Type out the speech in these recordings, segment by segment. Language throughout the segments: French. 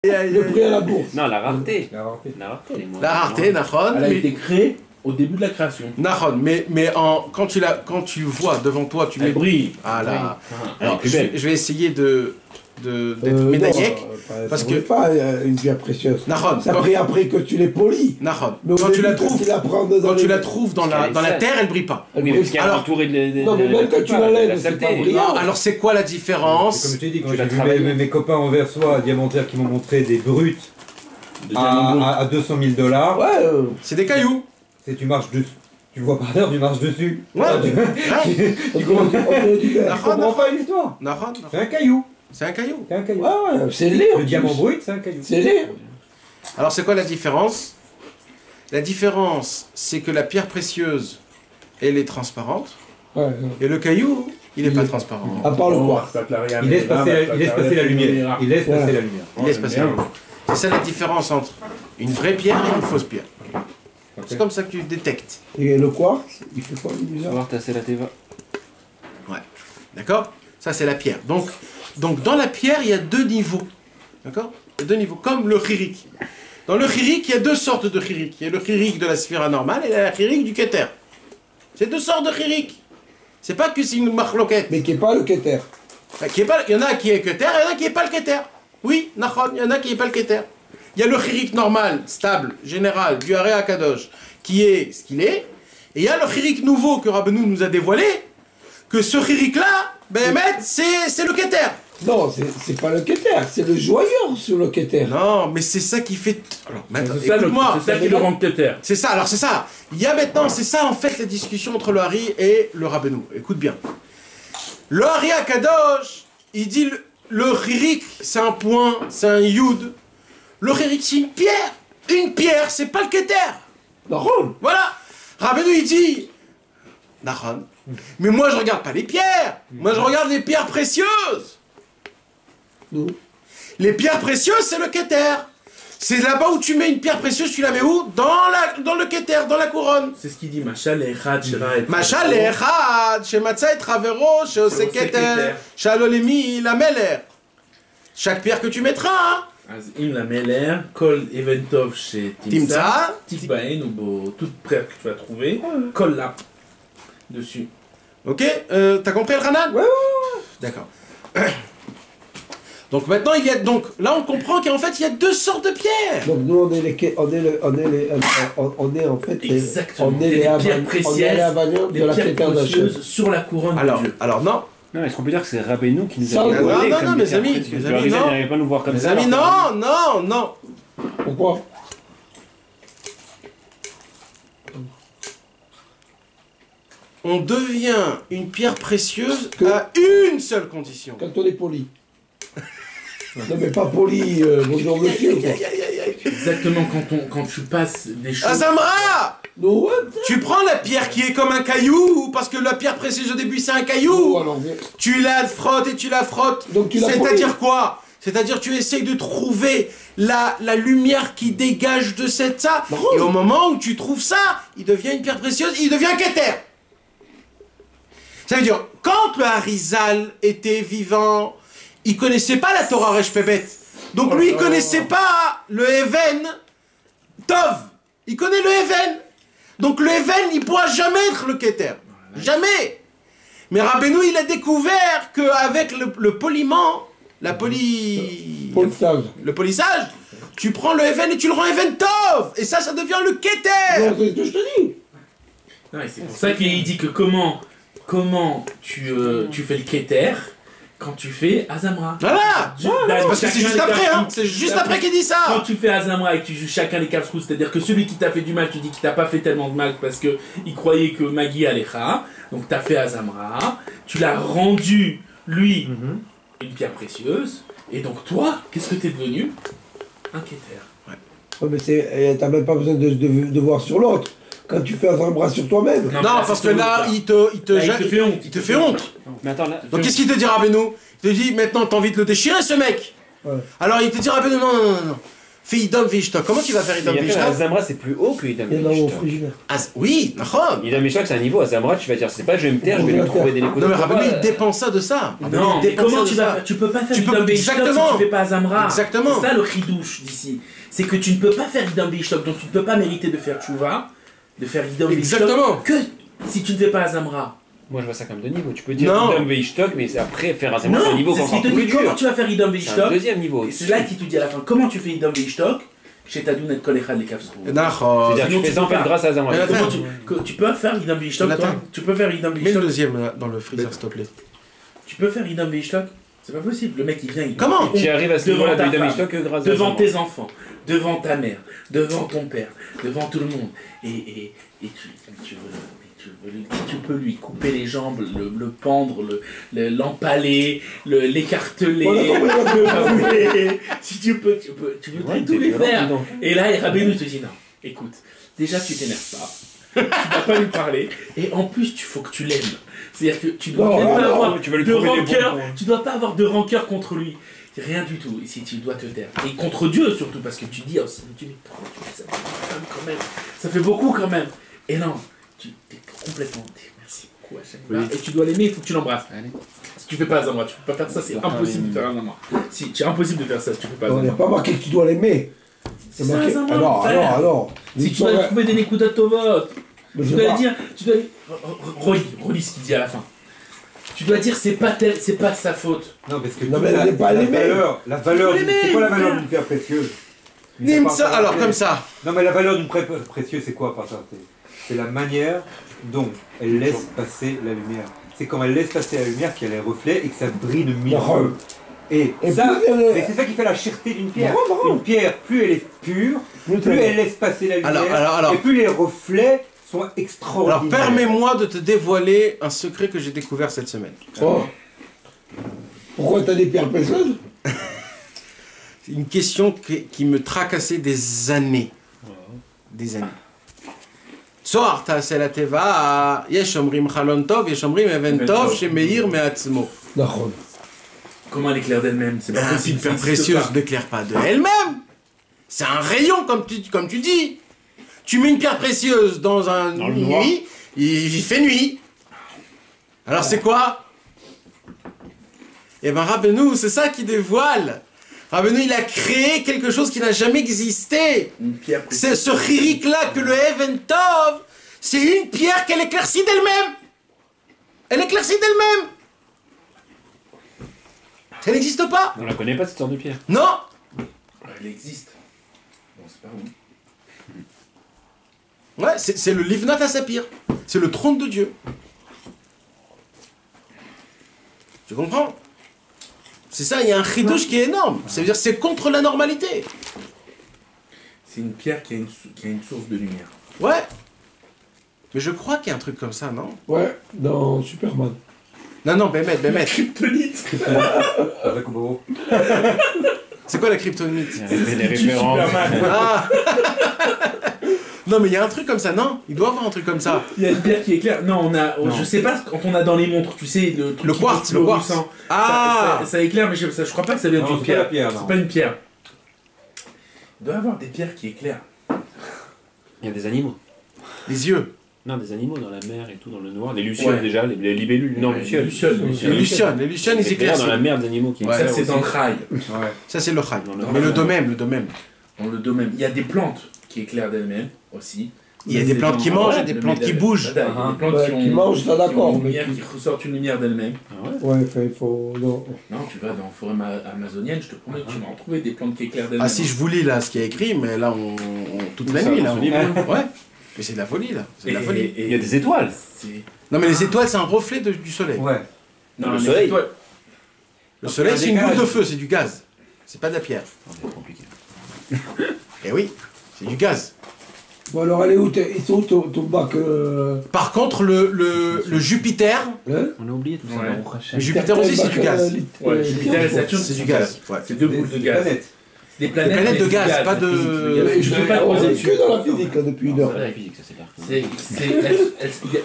Le prix à la bourse. Non, la rareté. La rareté. La rareté, elle est moins- La rareté, Nahon. Elle a été créée au début de la création. Nahon, mais quand tu vois devant toi, tu mets. Elle brille. Ah là. Elle est Alors, plus belle. je vais essayer d'être médaillec. Parce que. Pas une pierre précieuse. Nahon. Ça brille après que tu l'es poli. Nahon. Mais au Quand tu début, la trouves. Quand tu la trouves dans la terre, elle brille pas. Oui, parce qu'elle est Alors- entourée de. Non, mais même quand tu la lèves, c'est saleté. pas brillant. Non, alors c'est quoi la différence? Comme je t'ai dit, quand Tu j'ai l'as vu travaillé. mes copains anversois diamantaires qui m'ont montré des brutes De diamant à 200 000 $, Ouais, C'est des cailloux. c'est tu marches dessus. Tu vois par terre, tu marches dessus. Ouais. Ah, tu on dirait du verre. Nahon, comprends pas l'histoire. Nahon. C'est un caillou. C'est un caillou. C'est un caillou. Ouais, ouais, c'est laid. en Le plus. diamant brut, c'est un caillou. C'est laid. Alors c'est quoi la différence? La différence, c'est que la pierre précieuse, elle est transparente, Ouais, et le caillou, il n'est pas transparent. à part le Oh, quartz. Il laisse passer la lumière. Il laisse passer la lumière. Il laisse passer la lumière. C'est ça la différence entre une vraie pierre et une fausse pierre. C'est comme ça que tu détectes. Et le quartz, il fait quoi, Tu vas bizarre? voir, t'as la teva. Ouais. D'accord? Ça, c'est la pierre. Donc, dans la pierre, il y a deux niveaux. D'accord? Il y a deux niveaux. Comme le chirik. Dans le chirik, il y a deux sortes de chirik. Il y a le chirik de la sphère normale et la chirik du keter. C'est deux sortes de chirik. C'est pas que c'est une marloquette. Mais qui n'est pas le keter. Il y en a qui est keter, il y en a qui n'est pas le keter. Oui, Nahon, il y en a qui n'est pas le keter. Il y a le chirik normal, stable, général, du Haré à Kadosh, qui est ce qu'il est. Et il y a le chirik nouveau que Rabbeinu nous a dévoilé, que ce chirik-là, c'est le keter. Non, c'est pas le keter, c'est le joyeur sur le keter. Non, mais c'est ça qui fait... Alors, maintenant, C'est ça, écoute-moi. c'est ça qui le rend terre. C'est ça, alors c'est ça. Il y a maintenant, c'est ça en fait la discussion entre le Hari et le Rabbeinu. Écoute bien. Le Hari à Kadosh, il dit le chirik, c'est un point, c'est un yud. Le chirik, c'est une pierre. Une pierre, c'est pas le keter. Non, Voilà. Rabbeinu, il dit, Nahon, mais moi je regarde pas les pierres. Moi je regarde les pierres précieuses. non. Les pierres précieuses, c'est le keter. C'est là-bas où tu mets une pierre précieuse, tu la mets où? Dans le keter, dans la couronne. C'est ce qu'il dit, Machal Echad Shera et Machal echad, shematza et travero, sheose keter, shalolemi la meler. Chaque pierre que tu mettras, hein. אז אם למלר, כל אבן טוב שתמצא, תמצא, תתבהן ou toute pierre que tu vas trouver, colle-la dessus. Ok, t'as compris le Hanan? Ouais, D'accord. Donc maintenant, là on comprend qu'en fait il y a deux sortes de pierres. Donc nous on est en fait Exactement. on est les pierres Havaniens précieuses, de les la pierres keter précieuses sur la couronne de Dieu. Alors non, Non, est-ce qu'on peut dire que c'est Rabbeinu qui nous Ça, a non, dévoilé non, comme non, des mes pierres amis, précieuses? mes Le amis, Harizal non. n'arrive pas à nous voir comme mes ça. amis, alors que- non. Pourquoi? On devient une pierre précieuse à une seule condition. Quand on est poli. Non mais pas poli, bonjour monsieur quoi. Exactement, quand tu passes des choses... Azamra! Non, ouais, Tu prends la pierre qui est comme un caillou, parce que la pierre précieuse au début c'est un caillou. alors, viens. Tu la frottes et tu la frottes. Donc tu la C'est-à-dire quoi? C'est-à-dire tu essayes de trouver la lumière qui dégage de ça. Bah, Et au moment où tu trouves ça, il devient une pierre précieuse, il devient un keter. Ça veut dire, quand le Harizal était vivant, il connaissait pas la Torah Resh Pebet. Donc lui, il connaissait pas le Even Tov. Il connaît le Even. Donc le Even, il pourra jamais être le Keter. Jamais. Mais Rabbeinu, il a découvert qu'avec le poliment, le polissage, tu prends le Even et tu le rends Even Tov. Et ça devient le Keter. Non, c'est ce que je te dis. Non, et c'est pour ça qu'il dit que comment tu fais le keter quand tu fais Azamra. Voilà. Parce que c'est juste après, hein. C'est juste après qu'il dit Quand ça. tu fais Azamra et que tu joues chacun les capsous, c'est-à-dire que celui qui t'a fait du mal, tu dis qu'il t'a pas fait tellement de mal parce que il croyait que Magui Alecha, donc t'as fait Azamra, tu l'as rendu, lui, une pierre précieuse, et donc toi, qu'est-ce que t'es devenu? Un keter. Ouais, mais t'as même pas besoin de voir sur l'autre. Quand tu fais un bras sur toi-même. Non, parce que là, il te fait honte. Il te fait honte. Mais attends, là, Donc qu'est-ce qu'il te dit, Rabbeinu? Il te dit, maintenant, t'as envie de le déchirer, ce mec. Ouais. Alors il te dit, Rabbeinu, non. Fais Idom Vishtok. Comment tu vas faire Idom Vishtok? Azamra, c'est plus haut que Idam Il y en a au Vishtok. frigidaire. Oui, d'accord. Idam Vishtok, c'est un niveau. Azamra, tu vas dire, c'est pas je vais me taire, je vais lui trouver des Non, mais Rabbeinu, il dépend ça de ça. Non, mais comment tu vas faire? Tu peux pas faire Idam Vishtok si tu fais pas Azamra. Exactement. C'est ça le chidouche d'ici. C'est que tu ne peux pas faire Idam Vishtok, donc tu ne peux pas mériter de faire Tchouva, de faire Idam Vishtok. Exactement. Que si tu ne fais pas Azamra. Moi, je vois ça comme deux niveaux. Tu peux dire Non. Idam Vishtok, mais après, faire Azamra, c'est un Non, niveau c'est ce encore qu'il te plus dit. Comment dur. tu vas faire Idam C'est un Vishtok? deuxième niveau. C'est là qu'il te dit à la fin. Comment tu fais Idam Vishtok? Chez Tadoun et Kolechad les Kafsrou. D'accord. C'est-à-dire, tu fais ça en fait grâce à Azamra. Mais attends, Comment tu peux faire Idam Vishtok? Attends. Tu peux faire Idam Mets le Vishtok. deuxième là, dans le freezer, s'il te plaît. Tu peux faire Idam Vishtok? C'est pas possible. Le mec il vient. Comment? Tu arrives à ce Devant niveau-là ta de Idam femme, Vishtok que grâce à devant Azamra. tes enfants, devant ta mère, devant ton père, devant tout le monde. Et tu peux lui couper les jambes, le pendre, l'empaler, l'écarteler, le brûler. Si tu peux, tu voudrais Ouais, tout t'es les violent, faire. dis donc. Et là, Rabbeinu te dit non, écoute, déjà tu t'énerves pas. Tu vas pas lui parler. Et en plus, il faut que tu l'aimes. C'est-à-dire que tu dois Non, même non, pas non, avoir tu vas lui de trouver des rancœur. bons points. Tu dois pas avoir de rancœur contre lui. Rien du tout. Ici, tu dois te taire. Et contre Dieu surtout, parce que tu dis aussi, tu dis, pourquoi tu fais ça quand même. Ça fait beaucoup quand même. Et non, tu es complètement. Merci beaucoup Hachem. Et tu dois l'aimer, il faut que tu l'embrasses. Si tu fais pas Azamra, tu peux pas faire ça, c'est impossible de faire Azamra. Si, c'est impossible de faire ça si tu fais pas Non, il n'y a Azamra. pas marqué que tu dois l'aimer. C'est ça, Azamra, Alors, frère. alors. Si tu dois trouver des Nekudat Tovot, Mais tu je dois sais lui pas. dire, relis ce qu'il dit à la fin. Tu dois dire c'est pas de sa faute. Non, parce que Non, mais elle n'est pas à l'aimer. la valeur, l'aimer, c'est quoi la valeur frère. d'une pierre précieuse? Nim ça, alors comme ça. Non, mais la valeur d'une pierre précieuse, c'est quoi par ça? C'est la manière dont elle laisse passer la lumière. C'est quand elle laisse passer la lumière qu'il y a les reflets et que ça brille de mille Bravo. feux. Et Et ça, plus elle est- mais c'est ça qui fait la cherté d'une pierre. Bravo. Une pierre, plus elle est pure, plus elle laisse passer la lumière, Alors. et plus les reflets sont extraordinaires. Alors permets-moi de te dévoiler un secret que j'ai découvert cette semaine. Oh. Pourquoi t'as des pierres précieuses? C'est une question qui me tracassait des années. Des années. Tzohar ta'aseh la teva, yesh omrim chalon tov, yesh omrim even tov, shemeir me'atzmo. D'accord. Comment elle éclaire d'elle-même? C'est pas Une possible. pierre ça existe précieuse pas. n'éclaire pas de elle-même. C'est un rayon, comme tu dis. Tu mets une pierre précieuse dans un Dans le noir. nuit, il fait nuit. Alors c'est quoi? Eh ben Rabbeinu, c'est ça qui dévoile. Rabbeinu, il a créé quelque chose qui n'a jamais existé. Une pierre C'est précieuse. ce chirik-là que le Even Tov, c'est une pierre qu'elle éclaircit d'elle-même. Elle éclaircit d'elle-même. Ça n'existe pas. On la connaît pas cette sorte de pierre. Non. Elle existe. Bon, c'est pas où. Ouais, c'est le Livnat à Sapir. C'est le trône de Dieu. Tu comprends? C'est ça, il y a un chidouche qui est énorme. Ça veut dire que c'est contre la normalité. C'est une pierre qui a une source de lumière. Ouais. Mais je crois qu'il y a un truc comme ça, non? Ouais, dans Superman. Non, Bémet. Kryptonite. Avec Oboro. C'est quoi la kryptonite? Il y a des références. Superman. Ah. Non, mais il y a un truc comme ça, non? Il doit y avoir un truc comme ça. Il y a une pierre qui éclaire. Non, on a. Non. Je sais pas quand on a dans les montres, tu sais, le truc Le qui quartz, est le quartz. fluorescent. Ah. Ça éclaire, mais je crois pas que ça vient Non, d'une c'est pas pierre. la pierre, non. C'est pas une pierre. Il doit y avoir des pierres qui éclairent. Il y a des animaux. Les yeux. Non, des animaux dans la mer et tout, dans le noir. Les lucioles Ouais. déjà, les libellules. Non, Les lucioles. lucioles. Les lucioles, ils C'est clair, éclaircissent. dans la mer des animaux qui Ouais, Ça, éclairent c'est aussi. dans le rail. Ouais. Ça, c'est le chai. Dans le Mais le rail. domème. Dans le domaine. Il y a des plantes qui éclèrent d'elles-mêmes aussi. Il y a des plantes qui mangent et des plantes qui bougent. Il y a des plantes Ouais, qui qui mangent, ça, d'accord, qui ont une mais lumière, qui ressortent une lumière d'elles-mêmes. Ah ouais. Ouais, il faut. Non. Non, tu vas dans la forêt amazonienne, je te promets que tu vas en trouver des plantes qui éclairent d'elles-mêmes. Ah, si je vous lis là ce qui est écrit, mais là, toute la Ça, nuit, là. on se livre. Ouais. Mais c'est de la folie, là. C'est de la folie. Et Il y a des étoiles. c'est... Non, mais les étoiles, c'est un reflet du soleil. Ouais. Non, Le les soleil. étoiles- Le soleil, c'est une goutte de feu, c'est du gaz. C'est pas de la pierre. C'est compliqué. Eh oui, c'est du gaz. Bon, alors, elle est où? Ils sont où ton bac? Par contre, le Jupiter, Hein? On a oublié tout ça. Ouais. Baruch Hashem. le Jupiter aussi, c'est du gaz. Ouais, Jupiter et Saturne, C'est du gaz. Ouais. C'est deux boules de Des gaz. planètes. Des Des planètes de gaz, pas de... Mais Je peux pas te poser on est dessus. que dans la physique là depuis une heure. La physique, ça c'est clair.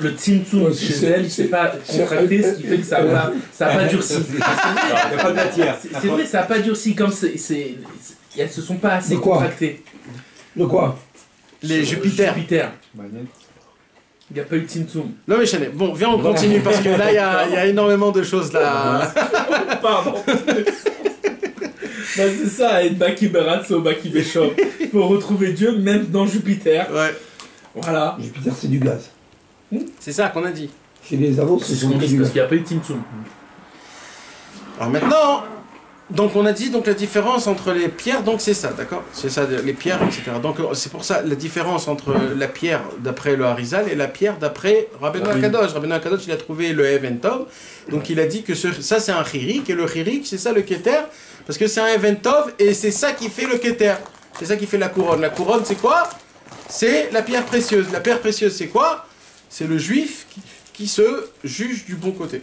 Le Tsum Ouais, chez c'est- elle, il s'est pas contracté, ce qui fait que ça a pas durci. Il n'y a pas de matière. C'est vrai, ça a pas durci comme elles se sont pas assez De quoi contractées. De quoi? Les Jupiter. Jupiter. Manette. Il n'y a pas eu de Tsum. Non mais Chanel, bon, viens on continue parce que là il y a énormément de choses là. Pardon. Bah c'est ça, être Baki Beratso, Baki Beshop. Il faut retrouver Dieu même dans Jupiter. Ouais, Voilà. Jupiter c'est du gaz. c'est ça qu'on a dit. C'est les annonces, C'est c'est ce qu'on dit du parce gaz. qu'il n'y a pas eu de Tsum. Alors maintenant, donc on a dit donc la différence entre les pierres, donc c'est ça, d'accord? C'est ça, les pierres, etc. Donc c'est pour ça la différence entre la pierre d'après le Harizal et la pierre d'après Rabbeinu Akadosh. Rabbeinu Akadosh il a trouvé le Even Tov, donc il a dit que ça c'est un chirik et le chirik c'est ça le Keter, parce que c'est un Even Tov et c'est ça qui fait le Keter. C'est ça qui fait la couronne. La couronne c'est quoi? C'est la pierre précieuse. La pierre précieuse c'est quoi? C'est le juif qui se juge du bon côté.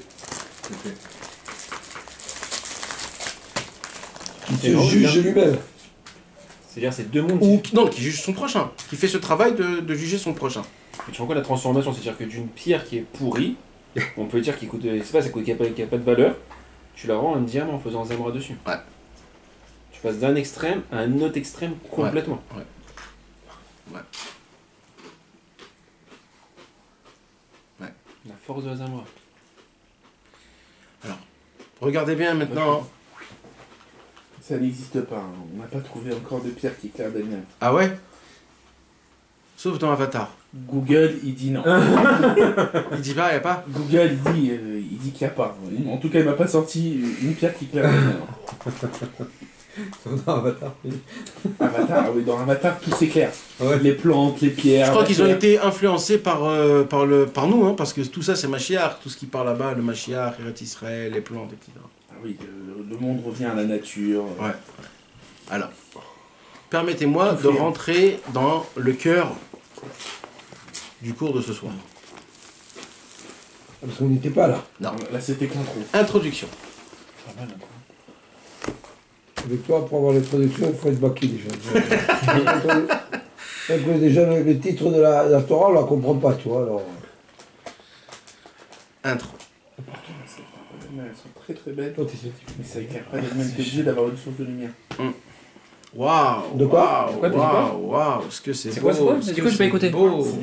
Qui se juge lui-même. C'est-à-dire, c'est deux mondes. Ou non, qui juge son prochain, qui fait ce travail de juger son prochain. Tu vois quoi la transformation? C'est-à-dire que d'une pierre qui est pourrie, on peut dire qu'il coûte, c'est pas, qui a pas de valeur, tu la rends un diamant en faisant un zamra dessus. Ouais. Tu passes d'un extrême à un autre extrême complètement. Ouais. La force de la zamra. Regardez bien maintenant. Ça n'existe pas. Hein. On n'a pas trouvé encore de pierre qui éclaire d'elle-même. Ah ouais? Sauf dans Avatar. Google, il dit non. Il dit pas, y a pas? Google, il dit qu'il n'y a pas. En tout cas, il m'a pas sorti une pierre qui éclaire d'elle-même. Dans Avatar. Avatar, oui, dans Avatar, tout s'éclaire. Ouais. Les plantes, les pierres. Je crois la qu'ils ont terre. été influencés par nous, hein, parce que tout ça c'est Mashiach, tout ce qui part là-bas, le Mashiach, Eretz Israël, les plantes, etc. Ah oui, le monde revient à la nature. Ouais. Alors, permettez-moi de rentrer dans le cœur du cours de ce soir. Parce qu'on n'était pas là. Non. Là, c'était contrôle. Introduction. Avec toi, pour avoir l'introduction, il faut être baqué déjà. Donc, déjà, le titre de la Torah, on la comprend pas, tu vois. Alors... Intro. Elles sont très très belles. Toi, t'es scientifique. Mais ça éclaire pas d'elle-même. T'es obligé d'avoir une source de lumière. Waouh. De quoi? Quoi, t'as dit quoi? Waouh. Ce que c'est C'est beau. quoi, c'est quoi? ce Du que coup, j'ai pas c'est écouté. beau. C'est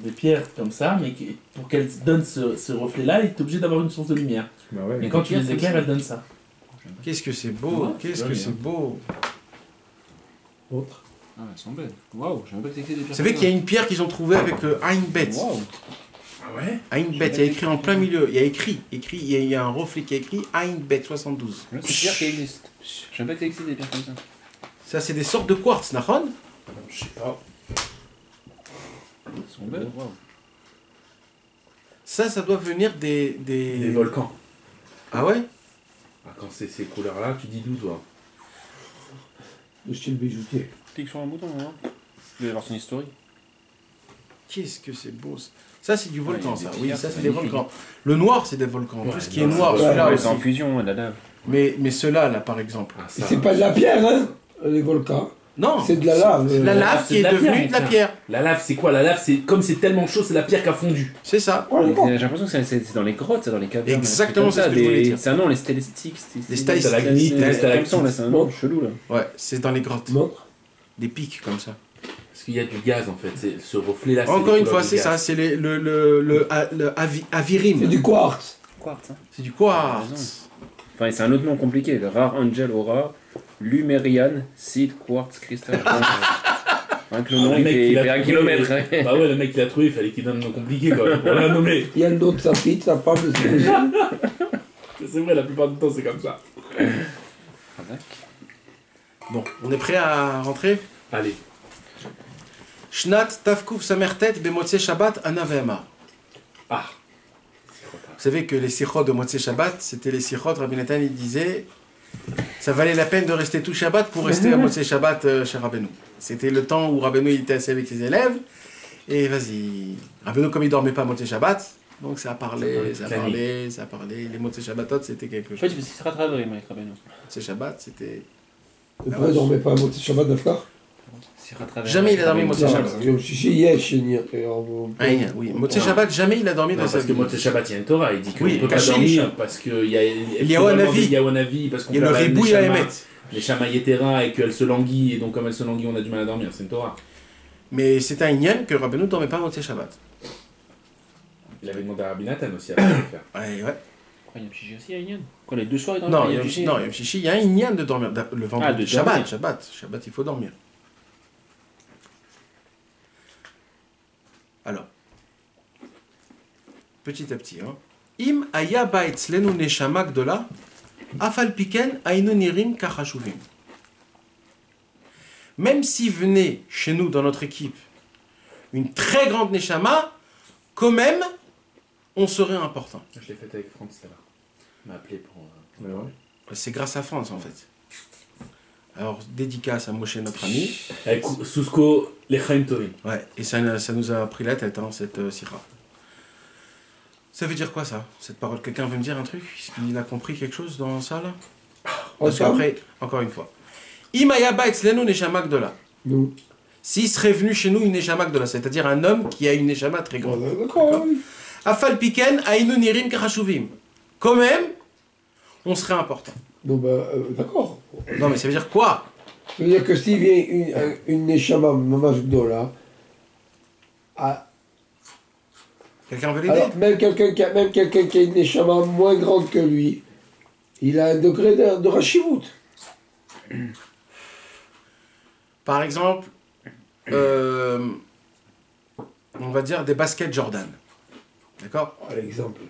des pierres comme ça, mais pour qu'elles donnent ce reflet-là, t'es obligé d'avoir une source de lumière. Bah ouais. Et quand tu les éclaires, elles donnent ça. Qu'est-ce que c'est beau. Ouais, Qu'est-ce c'est que joli, c'est hein. beau. Autre. Ah, elles sont belles. Waouh, j'ai même pas que c'était des pierres. Vous savez qu'il y a une pierre qu'ils ont trouvée avec Ein Bet. Waouh. Ah ouais? Ein Bet, il y a écrit en plein milieu. Il y a écrit, il y a un reflet qui a écrit Ein Bet 72. C'est une pierre qui existe. Je sais même pas que ça existe des pierres comme ça. Ça, c'est des sortes de quartz, Nahon? Je sais pas. Elles sont belles. Waouh. Ça doit venir des... Des volcans. Ah ouais? Ah, quand c'est ces couleurs-là, tu dis d'où toi? Le style bijoutier. Clique sur un bouton, hein. Vous allez voir son historique. Qu'est-ce que c'est beau ça. Ça, c'est du volcan, il y a ça. des Oui, pierres, ça, c'est c'est des magnifique. volcans. Le noir, c'est des volcans. Ouais, Tout ce qui est non, noir, c'est- celui-là ouais, C'est en aussi. fusion, la lave. Mais ceux-là, là, par exemple. Ah, Et ça. c'est pas de la pierre, hein, les volcans. Non, C'est de la lave. c'est de la lave Ah, c'est qui est de la devenue pierre, de la tiens. pierre. La lave, c'est quoi? La lave, c'est comme c'est tellement chaud, c'est la pierre qui a fondu. C'est ça. Oh, les gars. J'ai l'impression que c'est dans les grottes, c'est dans les cavernes. Exactement, un truc comme c'est ce que je voulais des- dire. C'est un nom, les stéléstiques. Les stalactites, stalagmites, Comme stalactites. ça, là, c'est un nom chelou, là. Ouais, c'est dans les grottes. Montre. Des pics comme ça. Parce qu'il y a du gaz en fait. Ce reflet-là, c'est Encore les une fois, couleurs c'est du ça. gaz. C'est le avirim. C'est du quartz. Quartz, hein. C'est du T'as quartz. Enfin, c'est un autre nom compliqué. Le rare Angel Aura, Lumerian, Seed, Quartz, Crystal. Rien que le nom, Le il mec, fait il a un trouvé- kilomètre. Bah ouais, le mec qui l'a trouvé, il fallait qu'il donne un nom compliqué quoi. Pour la nommer. Il y a d'autres, sa fille, sa femme, C'est vrai, la plupart du temps, c'est comme ça. Bon, on est prêt à rentrer? Allez. Shnat Tavkuf Samertet Bemotse Shabbat Anavema. Ah. Vous savez que les sichot de Motse Shabbat, c'était les sichot, Rabbi Nathan il disait, ça valait la peine de rester tout Shabbat pour rester à Motse Shabbat chez Rabbeinu. C'était le temps où Rabbeinu il était assis avec ses élèves, et vas-y, Rabbeinu comme il dormait pas à Motse Shabbat, donc ça a parlé, ça a parlé, ça a parlé, les Motse Shabbatot c'était quelque En fait, chose. il fait 6 rattraperies, Mike Rabbeinu. Motse Shabbat c'était Pourquoi il ne dormait pas à Motzei Shabbat d'Afkar? Jamais il a dormi Motzei Shabbat. Yom Shishi, Yesh, Yenir. Oui, Motzei Shabbat, jamais il a dormi Non, dans sa parce que vie. Motzei Shabbat, il y a une Torah, il dit qu'on Oui, ne peut pas caché, dormir parce qu'il y a Yahuanavi, parce qu'on Il y a le peut ribouille à émettre. les chamaillés terrain et qu'elle se languit, et donc comme elle se languit, on a du mal à dormir, c'est une Torah. Mais c'est un Inyan que Rabbeinu ne dormait pas Motzei Shabbat. Il avait demandé à Rabbi Nathan aussi à le faire. Ouais. Pourquoi Yom Shishi aussi, il y a Yann? Quand les deux soirs, il Non, dormait Yom Shishi. non, Yom Shishi, il y a un Inyan de dormir le vendredi. de Shabbat, dormir. Shabbat, il faut dormir. Alors, petit à petit, hein. Im aya ba etzlenu neshama gdola, afal piken ainu nirim kachashuvim. Même si venait chez nous, dans notre équipe, une très grande neshama, quand même, on serait important. Je l'ai fait avec France, là. Il m'a appelé pour... C'est grâce à France, en fait. Alors, dédicace à Moshe, notre ami. Avec Susko, les Chaim Tovim. Ouais, et ça nous a pris la tête, hein, cette sira. Ça veut dire quoi, ça, cette parole? Quelqu'un veut me dire un truc? Est-ce qu'il a compris quelque chose dans ça, là? Parce qu'après, encore une fois. Imayaba etzlenu neshama gdola. Nous. S'il serait venu chez nous une neshama gdola, c'est-à-dire un homme qui a une neshama très grande. D'accord. Afal piken ainu nirim kachashuvim. Quand même, on serait important. Donc, d'accord. Non, mais ça veut dire quoi? Ça veut dire que s'il vient une Neshama Mamash Gdola, Quelqu'un veut l'aider? alors même quelqu'un qui a une Neshama moins grande que lui, il a un degré de Rashivut. Par exemple, on va dire des baskets Jordan. D'accord? Par exemple.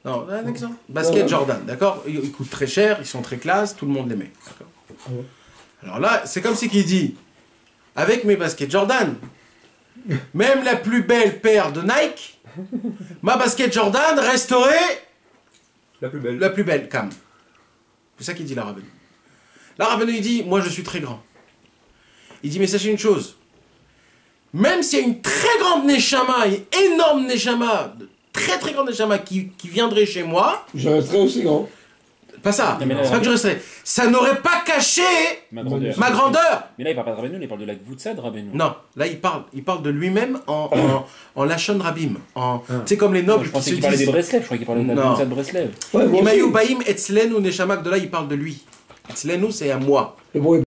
Non, un exemple. Basket Jordan, d'accord? Ils coûtent très cher, ils sont très classe, tout le monde les met. D'accord? Ouais. Alors là, c'est comme si qu'il dit, avec mes baskets Jordan, même la plus belle paire de Nike, ma basket Jordan resterait La plus belle. la plus belle, Cam. C'est ça qu'il dit la Rabbeinu. La Rabbeinu, il dit, moi je suis très grand. Il dit, mais sachez une chose, même s'il y a une très grande Neshama, une énorme Neshama, très très grande Neshama qui viendrait chez moi, Je resterai aussi grand. pas ça, Non, mais là, c'est pas que je resterais, ça n'aurait pas caché Ma grandeur. ma grandeur. Mais là, il parle pas de Rabbeinu, il parle de la Gvutsa de Rabbeinu. Non, là il parle de lui-même en Lachon Rabim, tu sais comme les nobles Je qui pensais se qu'il parlait des disent, Breslev, je croyais qu'il parlait de la Non. Gvutsa de Breslev. Ouais, moi Imayu aussi. Baim Etzlenu Neshama Gdola, il parle de lui. Etzlenu c'est à moi. Le mot est